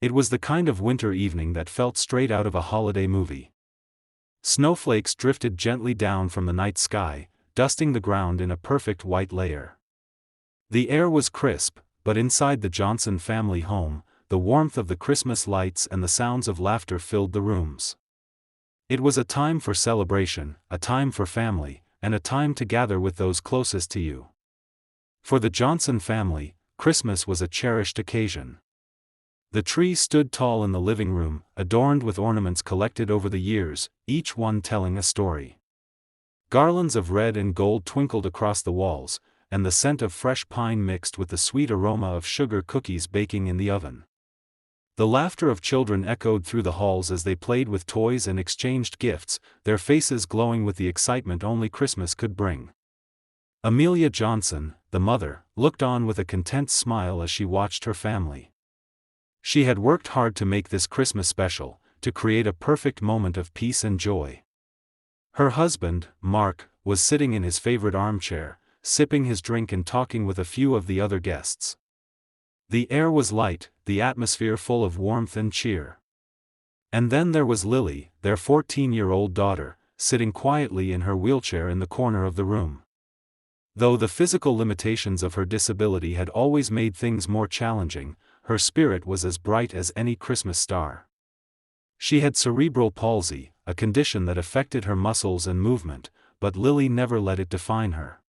It was the kind of winter evening that felt straight out of a holiday movie. Snowflakes drifted gently down from the night sky, dusting the ground in a perfect white layer. The air was crisp, but inside the Johnson family home, the warmth of the Christmas lights and the sounds of laughter filled the rooms. It was a time for celebration, a time for family, and a time to gather with those closest to you. For the Johnson family, Christmas was a cherished occasion. The tree stood tall in the living room, adorned with ornaments collected over the years, each one telling a story. Garlands of red and gold twinkled across the walls, and the scent of fresh pine mixed with the sweet aroma of sugar cookies baking in the oven. The laughter of children echoed through the halls as they played with toys and exchanged gifts, their faces glowing with the excitement only Christmas could bring. Amelia Johnson, the mother, looked on with a content smile as she watched her family. She had worked hard to make this Christmas special, to create a perfect moment of peace and joy. Her husband, Mark, was sitting in his favorite armchair, sipping his drink and talking with a few of the other guests. The air was light, the atmosphere full of warmth and cheer. And then there was Lily, their 14-year-old daughter, sitting quietly in her wheelchair in the corner of the room. Though the physical limitations of her disability had always made things more challenging, her spirit was as bright as any Christmas star. She had cerebral palsy, a condition that affected her muscles and movement, but Lily never let it define her.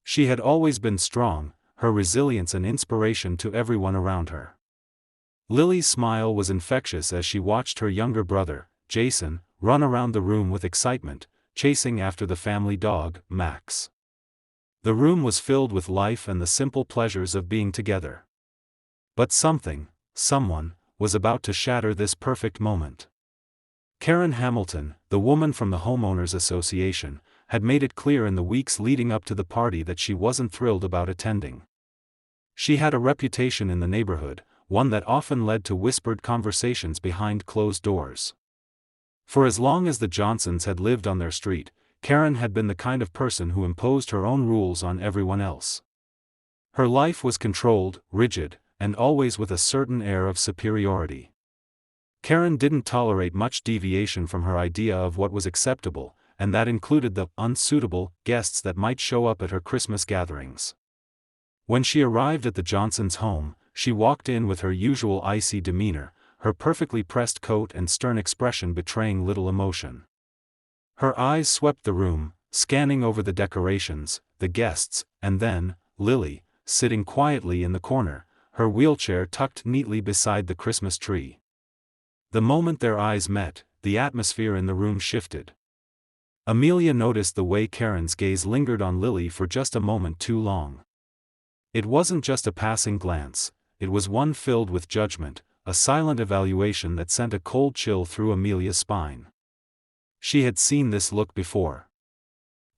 She had always been strong, her resilience an inspiration to everyone around her. Lily's smile was infectious as she watched her younger brother, Jason, run around the room with excitement, chasing after the family dog, Max. The room was filled with life and the simple pleasures of being together. But someone, was about to shatter this perfect moment. Karen Hamilton, the woman from the Homeowners Association, had made it clear in the weeks leading up to the party that she wasn't thrilled about attending. She had a reputation in the neighborhood, one that often led to whispered conversations behind closed doors. For as long as the Johnsons had lived on their street, Karen had been the kind of person who imposed her own rules on everyone else. Her life was controlled, rigid, and always with a certain air of superiority. Karen didn't tolerate much deviation from her idea of what was acceptable, and that included the unsuitable guests that might show up at her Christmas gatherings. When she arrived at the Johnsons' home, she walked in with her usual icy demeanor, her perfectly pressed coat and stern expression betraying little emotion. Her eyes swept the room, scanning over the decorations, the guests, and then, Lily, sitting quietly in the corner, her wheelchair tucked neatly beside the Christmas tree. The moment their eyes met, the atmosphere in the room shifted. Amelia noticed the way Karen's gaze lingered on Lily for just a moment too long. It wasn't just a passing glance, it was one filled with judgment, a silent evaluation that sent a cold chill through Amelia's spine. She had seen this look before.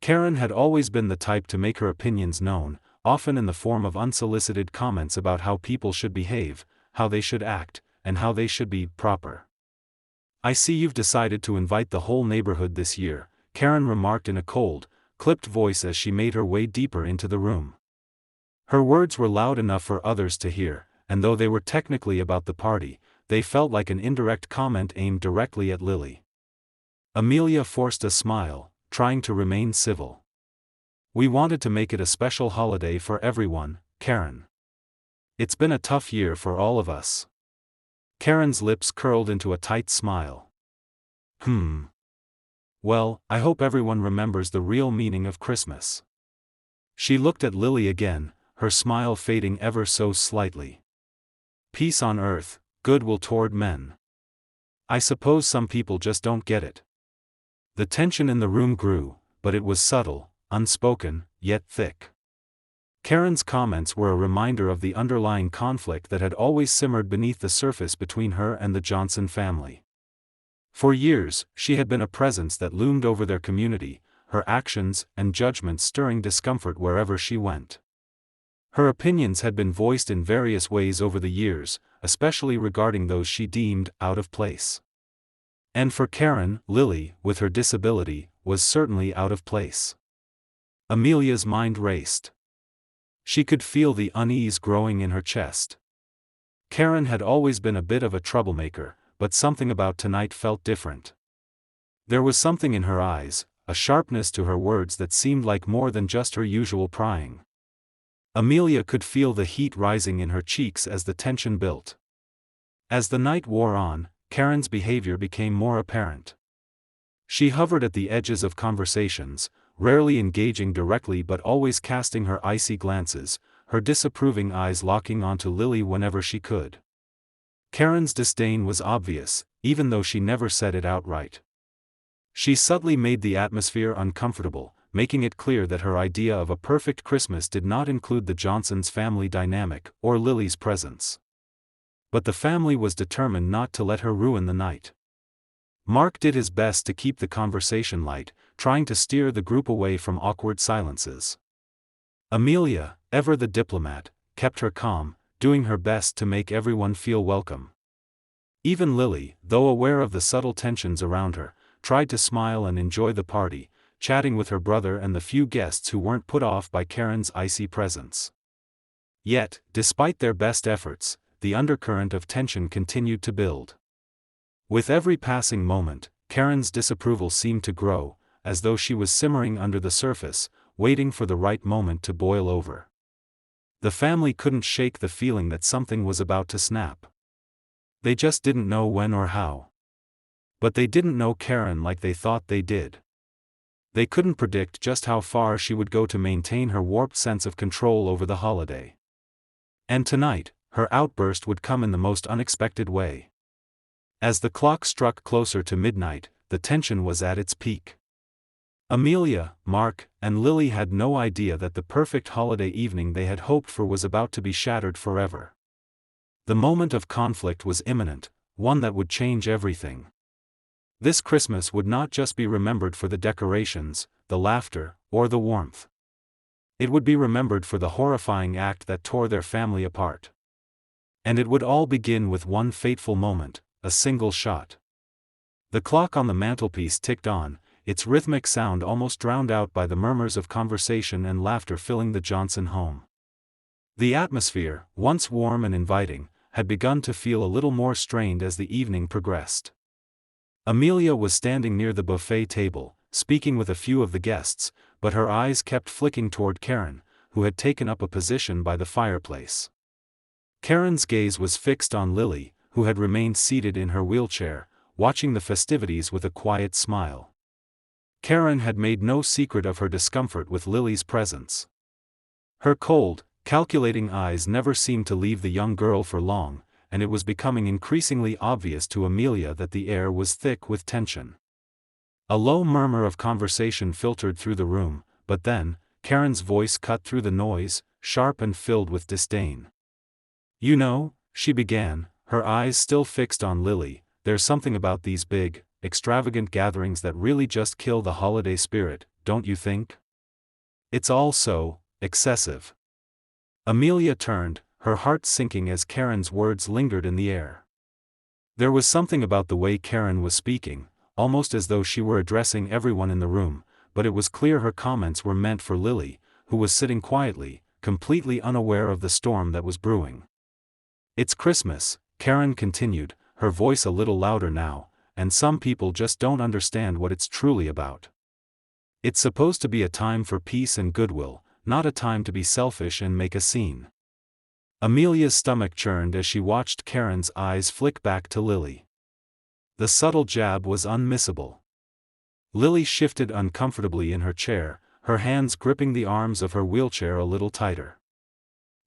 Karen had always been the type to make her opinions known, often in the form of unsolicited comments about how people should behave, how they should act, and how they should be proper. "I see you've decided to invite the whole neighborhood this year," Karen remarked in a cold, clipped voice as she made her way deeper into the room. Her words were loud enough for others to hear, and though they were technically about the party, they felt like an indirect comment aimed directly at Lily. Amelia forced a smile, trying to remain civil. "We wanted to make it a special holiday for everyone, Karen. It's been a tough year for all of us." Karen's lips curled into a tight smile. Well, I hope everyone remembers the real meaning of Christmas." She looked at Lily again, her smile fading ever so slightly. "Peace on earth, goodwill toward men. I suppose some people just don't get it." The tension in the room grew, but it was subtle, unspoken, yet thick. Karen's comments were a reminder of the underlying conflict that had always simmered beneath the surface between her and the Johnson family. For years, she had been a presence that loomed over their community, her actions and judgments stirring discomfort wherever she went. Her opinions had been voiced in various ways over the years, especially regarding those she deemed out of place. And for Karen, Lily, with her disability, was certainly out of place. Amelia's mind raced. She could feel the unease growing in her chest. Karen had always been a bit of a troublemaker, but something about tonight felt different. There was something in her eyes, a sharpness to her words that seemed like more than just her usual prying. Amelia could feel the heat rising in her cheeks as the tension built. As the night wore on, Karen's behavior became more apparent. She hovered at the edges of conversations, rarely engaging directly but always casting her icy glances, her disapproving eyes locking onto Lily whenever she could. Karen's disdain was obvious, even though she never said it outright. She subtly made the atmosphere uncomfortable, making it clear that her idea of a perfect Christmas did not include the Johnsons' family dynamic or Lily's presence. But the family was determined not to let her ruin the night. Mark did his best to keep the conversation light, trying to steer the group away from awkward silences. Amelia, ever the diplomat, kept her calm, doing her best to make everyone feel welcome. Even Lily, though aware of the subtle tensions around her, tried to smile and enjoy the party, chatting with her brother and the few guests who weren't put off by Karen's icy presence. Yet, despite their best efforts, the undercurrent of tension continued to build. With every passing moment, Karen's disapproval seemed to grow, as though she was simmering under the surface, waiting for the right moment to boil over. The family couldn't shake the feeling that something was about to snap. They just didn't know when or how. But they didn't know Karen like they thought they did. They couldn't predict just how far she would go to maintain her warped sense of control over the holiday. And tonight, her outburst would come in the most unexpected way. As the clock struck closer to midnight, the tension was at its peak. Amelia, Mark, and Lily had no idea that the perfect holiday evening they had hoped for was about to be shattered forever. The moment of conflict was imminent, one that would change everything. This Christmas would not just be remembered for the decorations, the laughter, or the warmth. It would be remembered for the horrifying act that tore their family apart. And it would all begin with one fateful moment, a single shot. The clock on the mantelpiece ticked on, its rhythmic sound almost drowned out by the murmurs of conversation and laughter filling the Johnson home. The atmosphere, once warm and inviting, had begun to feel a little more strained as the evening progressed. Amelia was standing near the buffet table, speaking with a few of the guests, but her eyes kept flicking toward Karen, who had taken up a position by the fireplace. Karen's gaze was fixed on Lily, who had remained seated in her wheelchair, watching the festivities with a quiet smile. Karen had made no secret of her discomfort with Lily's presence. Her cold, calculating eyes never seemed to leave the young girl for long, and it was becoming increasingly obvious to Amelia that the air was thick with tension. A low murmur of conversation filtered through the room, but then, Karen's voice cut through the noise, sharp and filled with disdain. "You know," she began, her eyes still fixed on Lily, "there's something about these big, extravagant gatherings that really just kill the holiday spirit, don't you think? It's all so excessive." Amelia turned, her heart sinking as Karen's words lingered in the air. There was something about the way Karen was speaking, almost as though she were addressing everyone in the room, but it was clear her comments were meant for Lily, who was sitting quietly, completely unaware of the storm that was brewing. "It's Christmas," Karen continued, her voice a little louder now, "and some people just don't understand what it's truly about. It's supposed to be a time for peace and goodwill, not a time to be selfish and make a scene." Amelia's stomach churned as she watched Karen's eyes flick back to Lily. The subtle jab was unmissable. Lily shifted uncomfortably in her chair, her hands gripping the arms of her wheelchair a little tighter.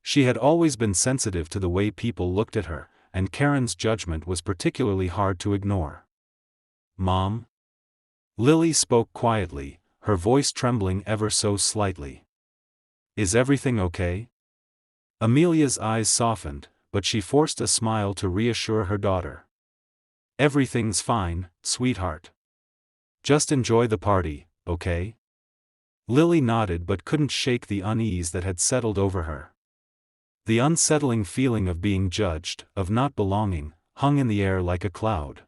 She had always been sensitive to the way people looked at her, and Karen's judgment was particularly hard to ignore. "Mom?" Lily spoke quietly, her voice trembling ever so slightly. "Is everything okay?" Amelia's eyes softened, but she forced a smile to reassure her daughter. "Everything's fine, sweetheart. Just enjoy the party, okay?" Lily nodded but couldn't shake the unease that had settled over her. The unsettling feeling of being judged, of not belonging, hung in the air like a cloud.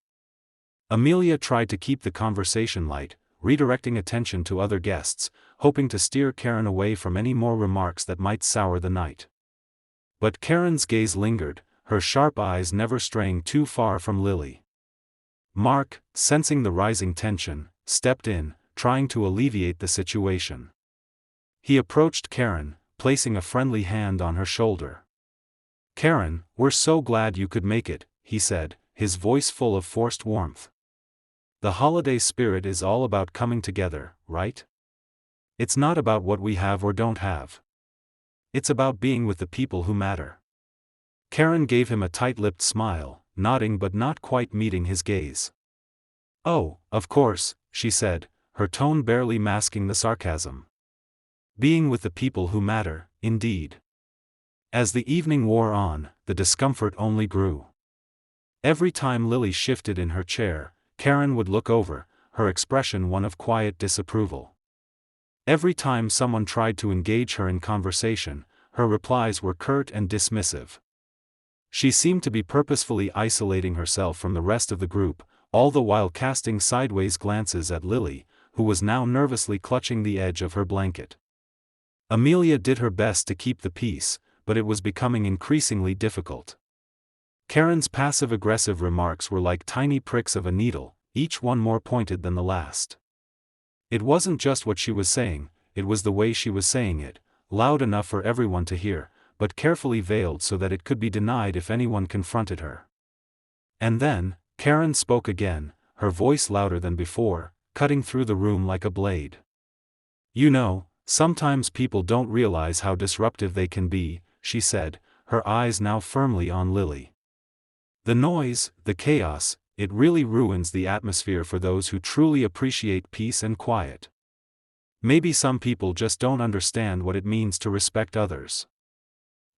Amelia tried to keep the conversation light, redirecting attention to other guests, hoping to steer Karen away from any more remarks that might sour the night. But Karen's gaze lingered, her sharp eyes never straying too far from Lily. Mark, sensing the rising tension, stepped in, trying to alleviate the situation. He approached Karen, placing a friendly hand on her shoulder. "Karen, we're so glad you could make it," he said, his voice full of forced warmth. "The holiday spirit is all about coming together, right? It's not about what we have or don't have. It's about being with the people who matter." Karen gave him a tight-lipped smile, nodding but not quite meeting his gaze. "Oh, of course," she said, her tone barely masking the sarcasm. "Being with the people who matter, indeed." As the evening wore on, the discomfort only grew. Every time Lily shifted in her chair, Karen would look over, her expression one of quiet disapproval. Every time someone tried to engage her in conversation, her replies were curt and dismissive. She seemed to be purposefully isolating herself from the rest of the group, all the while casting sideways glances at Lily, who was now nervously clutching the edge of her blanket. Amelia did her best to keep the peace, but it was becoming increasingly difficult. Karen's passive-aggressive remarks were like tiny pricks of a needle, each one more pointed than the last. It wasn't just what she was saying, it was the way she was saying it, loud enough for everyone to hear, but carefully veiled so that it could be denied if anyone confronted her. And then, Karen spoke again, her voice louder than before, cutting through the room like a blade. "You know, sometimes people don't realize how disruptive they can be," she said, her eyes now firmly on Lily. "The noise, the chaos, it really ruins the atmosphere for those who truly appreciate peace and quiet. Maybe some people just don't understand what it means to respect others."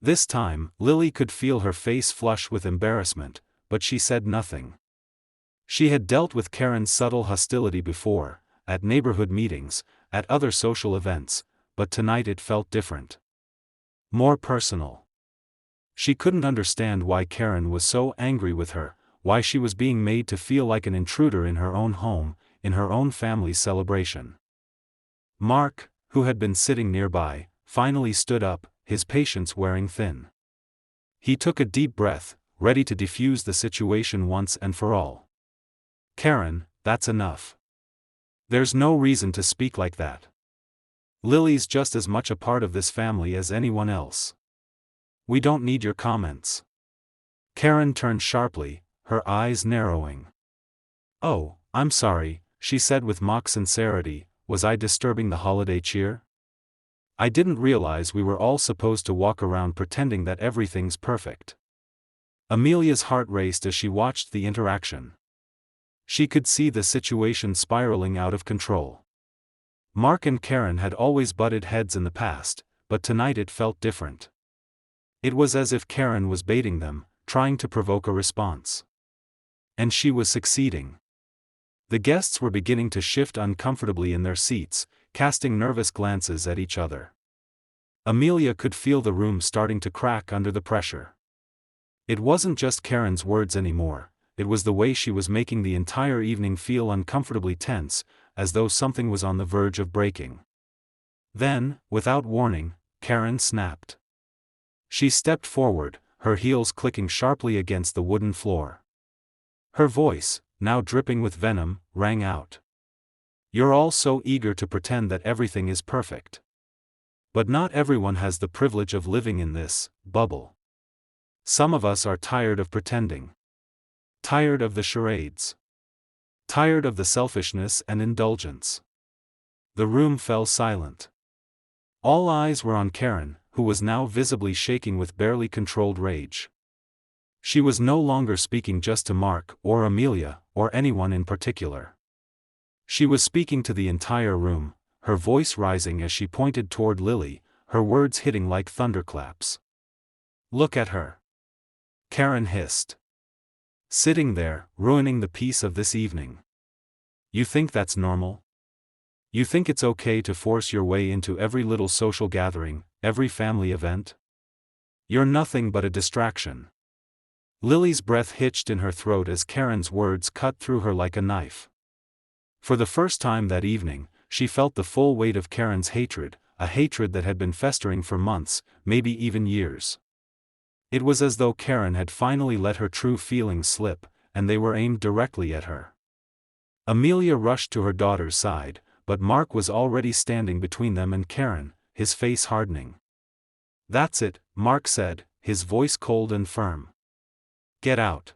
This time, Lily could feel her face flush with embarrassment, but she said nothing. She had dealt with Karen's subtle hostility before, at neighborhood meetings, at other social events, but tonight it felt different. More personal. She couldn't understand why Karen was so angry with her, why she was being made to feel like an intruder in her own home, in her own family's celebration. Mark, who had been sitting nearby, finally stood up, his patience wearing thin. He took a deep breath, ready to defuse the situation once and for all. "Karen, that's enough. There's no reason to speak like that. Lily's just as much a part of this family as anyone else. We don't need your comments." Karen turned sharply, her eyes narrowing. "Oh, I'm sorry," she said with mock sincerity, "was I disturbing the holiday cheer? I didn't realize we were all supposed to walk around pretending that everything's perfect." Amelia's heart raced as she watched the interaction. She could see the situation spiraling out of control. Mark and Karen had always butted heads in the past, but tonight it felt different. It was as if Karen was baiting them, trying to provoke a response. And she was succeeding. The guests were beginning to shift uncomfortably in their seats, casting nervous glances at each other. Amelia could feel the room starting to crack under the pressure. It wasn't just Karen's words anymore, it was the way she was making the entire evening feel uncomfortably tense, as though something was on the verge of breaking. Then, without warning, Karen snapped. She stepped forward, her heels clicking sharply against the wooden floor. Her voice, now dripping with venom, rang out. "You're all so eager to pretend that everything is perfect. But not everyone has the privilege of living in this bubble. Some of us are tired of pretending. Tired of the charades. Tired of the selfishness and indulgence." The room fell silent. All eyes were on Karen, who was now visibly shaking with barely controlled rage. She was no longer speaking just to Mark or Amelia, or anyone in particular. She was speaking to the entire room, her voice rising as she pointed toward Lily, her words hitting like thunderclaps. "Look at her," Karen hissed. "Sitting there, ruining the peace of this evening. You think that's normal? You think it's okay to force your way into every little social gathering, every family event? You're nothing but a distraction." Lily's breath hitched in her throat as Karen's words cut through her like a knife. For the first time that evening, she felt the full weight of Karen's hatred, a hatred that had been festering for months, maybe even years. It was as though Karen had finally let her true feelings slip, and they were aimed directly at her. Amelia rushed to her daughter's side, but Mark was already standing between them and Karen, his face hardening. "That's it," Mark said, his voice cold and firm. "Get out.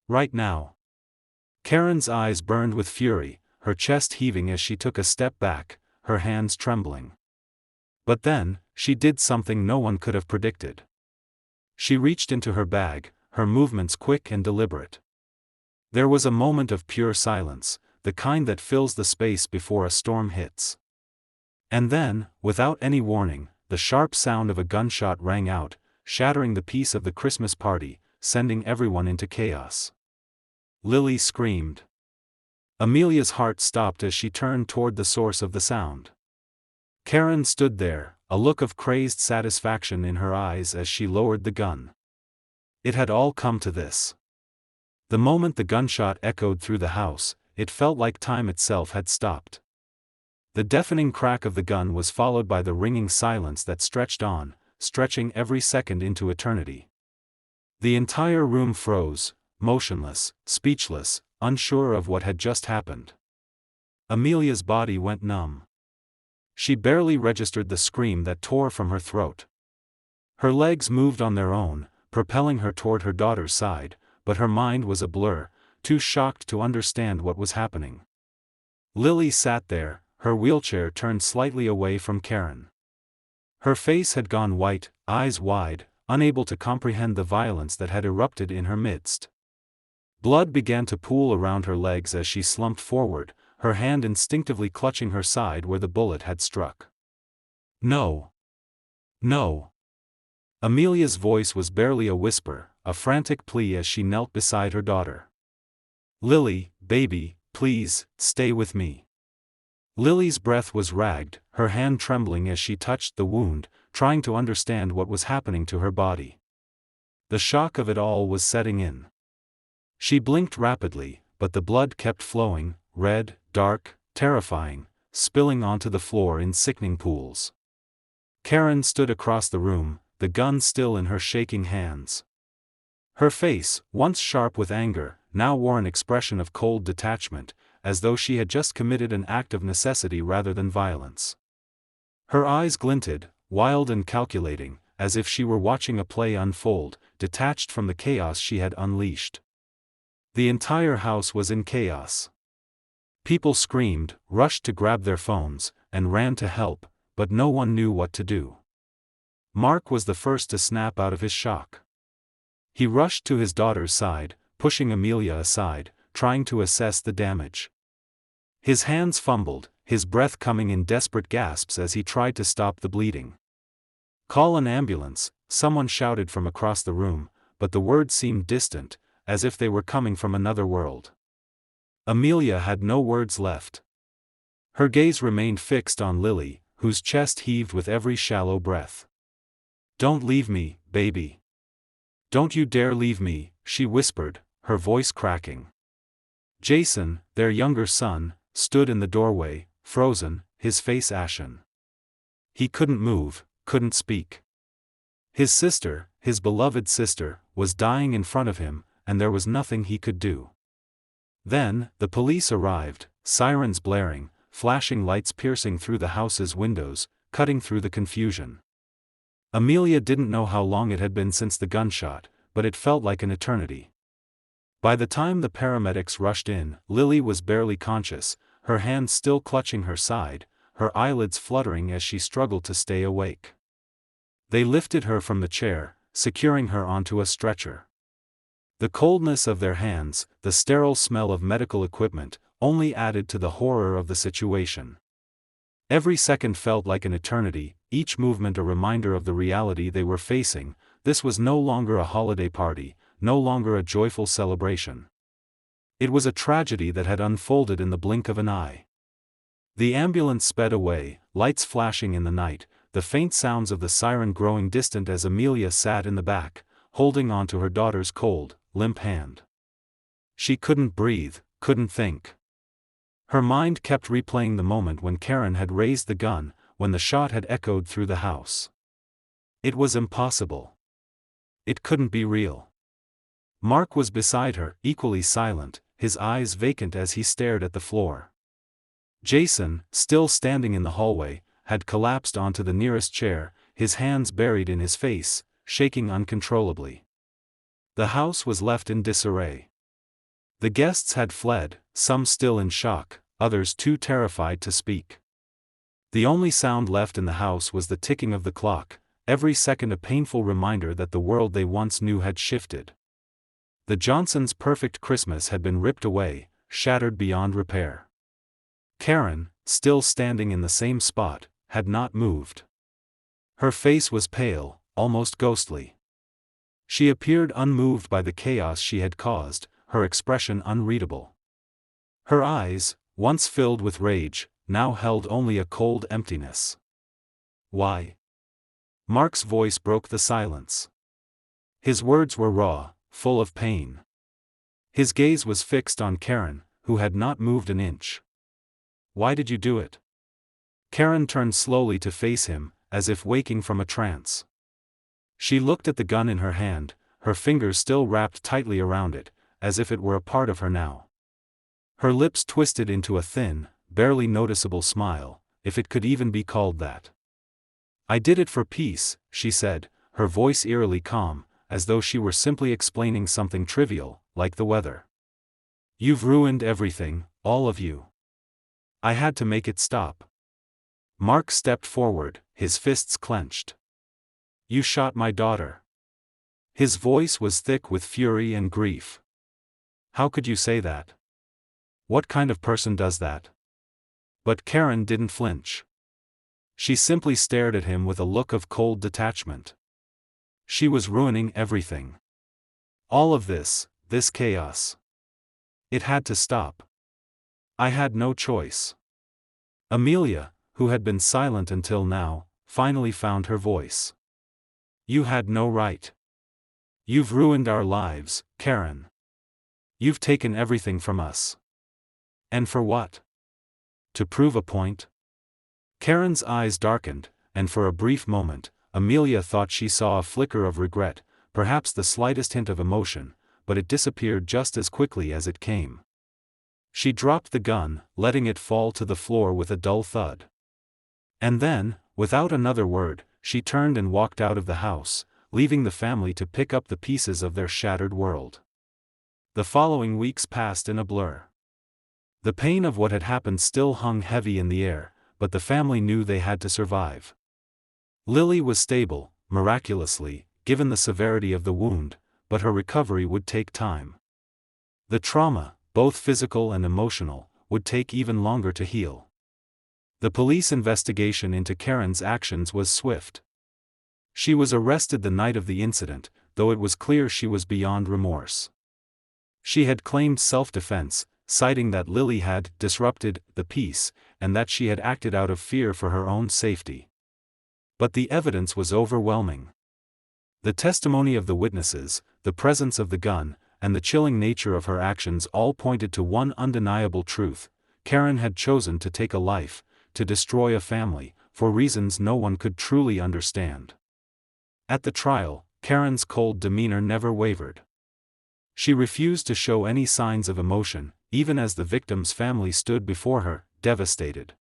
Right now." Karen's eyes burned with fury, her chest heaving as she took a step back, her hands trembling. But then, she did something no one could have predicted. She reached into her bag, her movements quick and deliberate. There was a moment of pure silence, the kind that fills the space before a storm hits. And then, without any warning, the sharp sound of a gunshot rang out, shattering the peace of the Christmas party, sending everyone into chaos. Lily screamed. Amelia's heart stopped as she turned toward the source of the sound. Karen stood there, a look of crazed satisfaction in her eyes as she lowered the gun. It had all come to this. The moment the gunshot echoed through the house, it felt like time itself had stopped. The deafening crack of the gun was followed by the ringing silence that stretched on, stretching every second into eternity. The entire room froze, motionless, speechless, unsure of what had just happened. Amelia's body went numb. She barely registered the scream that tore from her throat. Her legs moved on their own, propelling her toward her daughter's side, but her mind was a blur, too shocked to understand what was happening. Lily sat there, her wheelchair turned slightly away from Karen. Her face had gone white, eyes wide, unable to comprehend the violence that had erupted in her midst. Blood began to pool around her legs as she slumped forward, her hand instinctively clutching her side where the bullet had struck. "No. No." Amelia's voice was barely a whisper, a frantic plea as she knelt beside her daughter. "Lily, baby, please, stay with me." Lily's breath was ragged, her hand trembling as she touched the wound, trying to understand what was happening to her body. The shock of it all was setting in. She blinked rapidly, but the blood kept flowing, red, dark, terrifying, spilling onto the floor in sickening pools. Karen stood across the room, the gun still in her shaking hands. Her face, once sharp with anger, now wore an expression of cold detachment, as though she had just committed an act of necessity rather than violence. Her eyes glinted, wild and calculating, as if she were watching a play unfold, detached from the chaos she had unleashed. The entire house was in chaos. People screamed, rushed to grab their phones, and ran to help, but no one knew what to do. Mark was the first to snap out of his shock. He rushed to his daughter's side, pushing Amelia aside, trying to assess the damage. His hands fumbled, his breath coming in desperate gasps as he tried to stop the bleeding. "Call an ambulance," someone shouted from across the room, but the words seemed distant, as if they were coming from another world. Amelia had no words left. Her gaze remained fixed on Lily, whose chest heaved with every shallow breath. "Don't leave me, baby. Don't you dare leave me," she whispered, her voice cracking. Jason, their younger son, stood in the doorway, frozen, his face ashen. He couldn't move, couldn't speak. His sister, his beloved sister, was dying in front of him, and there was nothing he could do. Then, the police arrived, sirens blaring, flashing lights piercing through the house's windows, cutting through the confusion. Amelia didn't know how long it had been since the gunshot, but it felt like an eternity. By the time the paramedics rushed in, Lily was barely conscious, her hands still clutching her side, her eyelids fluttering as she struggled to stay awake. They lifted her from the chair, securing her onto a stretcher. The coldness of their hands, the sterile smell of medical equipment, only added to the horror of the situation. Every second felt like an eternity, each movement a reminder of the reality they were facing. This was no longer a holiday party, no longer a joyful celebration. It was a tragedy that had unfolded in the blink of an eye. The ambulance sped away, lights flashing in the night, the faint sounds of the siren growing distant as Amelia sat in the back, holding on to her daughter's cold, limp hand. She couldn't breathe, couldn't think. Her mind kept replaying the moment when Karen had raised the gun, when the shot had echoed through the house. It was impossible. It couldn't be real. Mark was beside her, equally silent, his eyes vacant as he stared at the floor. Jason, still standing in the hallway, had collapsed onto the nearest chair, his hands buried in his face, shaking uncontrollably. The house was left in disarray. The guests had fled, some still in shock, others too terrified to speak. The only sound left in the house was the ticking of the clock, every second a painful reminder that the world they once knew had shifted. The Johnsons' perfect Christmas had been ripped away, shattered beyond repair. Karen, still standing in the same spot, had not moved. Her face was pale, almost ghostly. She appeared unmoved by the chaos she had caused, her expression unreadable. Her eyes, once filled with rage, now held only a cold emptiness. "Why?" Mark's voice broke the silence. His words were raw, full of pain. His gaze was fixed on Karen, who had not moved an inch. "Why did you do it?" Karen turned slowly to face him, as if waking from a trance. She looked at the gun in her hand, her fingers still wrapped tightly around it, as if it were a part of her now. Her lips twisted into a thin, barely noticeable smile, if it could even be called that. "I did it for peace," she said, her voice eerily calm, as though she were simply explaining something trivial, like the weather. "You've ruined everything, all of you. I had to make it stop." Mark stepped forward, his fists clenched. "You shot my daughter." His voice was thick with fury and grief. "How could you say that? What kind of person does that?" But Karen didn't flinch. She simply stared at him with a look of cold detachment. She was ruining everything. All of this chaos. It had to stop. I had no choice. Amelia, who had been silent until now, finally found her voice. "You had no right. You've ruined our lives, Karen. You've taken everything from us. And for what? To prove a point?" Karen's eyes darkened, and for a brief moment, Amelia thought she saw a flicker of regret, perhaps the slightest hint of emotion, but it disappeared just as quickly as it came. She dropped the gun, letting it fall to the floor with a dull thud. And then, without another word, she turned and walked out of the house, leaving the family to pick up the pieces of their shattered world. The following weeks passed in a blur. The pain of what had happened still hung heavy in the air, but the family knew they had to survive. Lily was stable, miraculously, given the severity of the wound, but her recovery would take time. The trauma, both physical and emotional, would take even longer to heal. The police investigation into Karen's actions was swift. She was arrested the night of the incident, though it was clear she was beyond remorse. She had claimed self-defense, citing that Lily had disrupted the peace, and that she had acted out of fear for her own safety. But the evidence was overwhelming. The testimony of the witnesses, the presence of the gun, and the chilling nature of her actions all pointed to one undeniable truth: Karen had chosen to take a life, to destroy a family, for reasons no one could truly understand. At the trial, Karen's cold demeanor never wavered. She refused to show any signs of emotion, even as the victim's family stood before her, devastated.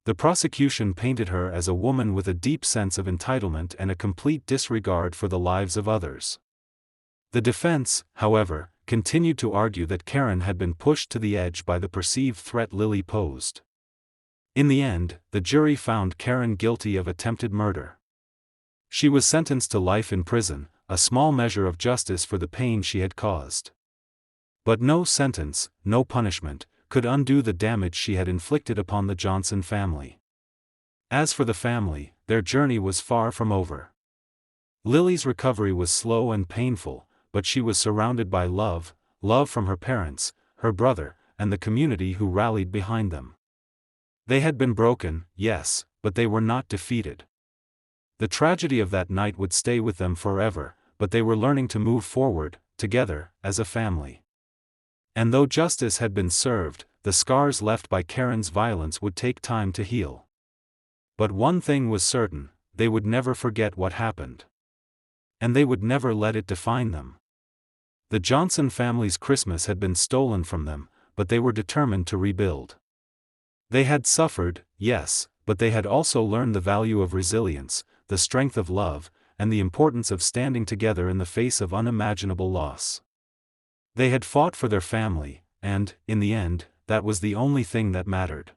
The prosecution painted her as a woman with a deep sense of entitlement and a complete disregard for the lives of others. The defense, however, continued to argue that Karen had been pushed to the edge by the perceived threat Lily posed. In the end, the jury found Karen guilty of attempted murder. She was sentenced to life in prison, a small measure of justice for the pain she had caused. But no sentence, no punishment, could undo the damage she had inflicted upon the Johnson family. As for the family, their journey was far from over. Lily's recovery was slow and painful, but she was surrounded by love from her parents, her brother, and the community who rallied behind them. They had been broken, yes, but they were not defeated. The tragedy of that night would stay with them forever, but they were learning to move forward, together, as a family. And though justice had been served, the scars left by Karen's violence would take time to heal. But one thing was certain: they would never forget what happened. and they would never let it define them. The Johnson family's Christmas had been stolen from them, but they were determined to rebuild. They had suffered, yes, but they had also learned the value of resilience, the strength of love, and the importance of standing together in the face of unimaginable loss. They had fought for their family, and, in the end, that was the only thing that mattered.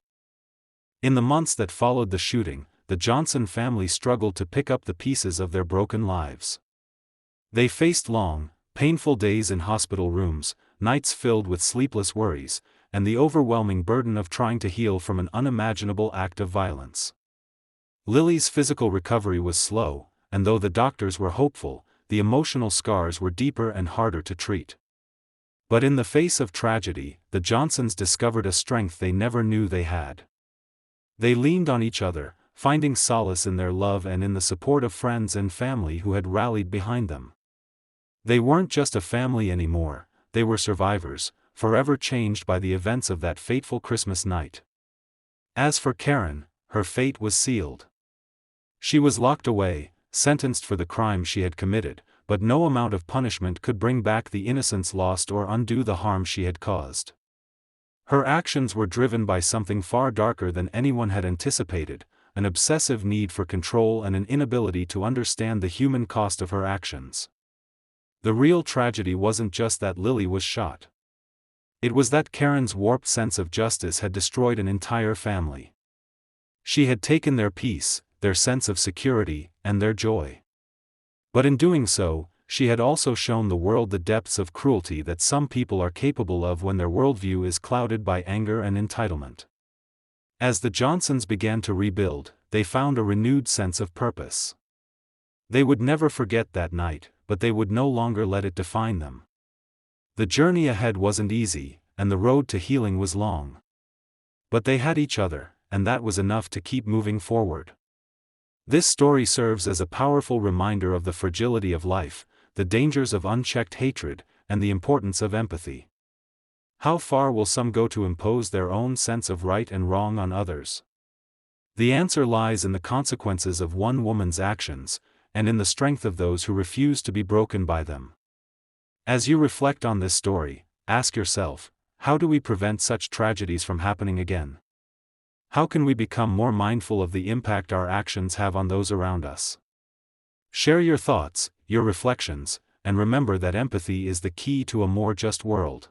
In the months that followed the shooting, the Johnson family struggled to pick up the pieces of their broken lives. They faced long, painful days in hospital rooms, nights filled with sleepless worries, and the overwhelming burden of trying to heal from an unimaginable act of violence. Lily's physical recovery was slow, and though the doctors were hopeful, the emotional scars were deeper and harder to treat. But in the face of tragedy, the Johnsons discovered a strength they never knew they had. They leaned on each other, finding solace in their love and in the support of friends and family who had rallied behind them. They weren't just a family anymore, they were survivors, forever changed by the events of that fateful Christmas night. As for Karen, her fate was sealed. She was locked away, sentenced for the crime she had committed, but no amount of punishment could bring back the innocence lost or undo the harm she had caused. Her actions were driven by something far darker than anyone had anticipated, an obsessive need for control and an inability to understand the human cost of her actions. The real tragedy wasn't just that Lily was shot. It was that Karen's warped sense of justice had destroyed an entire family. She had taken their peace, their sense of security, and their joy. But in doing so, she had also shown the world the depths of cruelty that some people are capable of when their worldview is clouded by anger and entitlement. As the Johnsons began to rebuild, they found a renewed sense of purpose. They would never forget that night, but they would no longer let it define them. The journey ahead wasn't easy, and the road to healing was long. But they had each other, and that was enough to keep moving forward. This story serves as a powerful reminder of the fragility of life, the dangers of unchecked hatred, and the importance of empathy. How far will some go to impose their own sense of right and wrong on others? The answer lies in the consequences of one woman's actions, and in the strength of those who refuse to be broken by them. As you reflect on this story, ask yourself, how do we prevent such tragedies from happening again? How can we become more mindful of the impact our actions have on those around us? Share your thoughts, your reflections, and remember that empathy is the key to a more just world.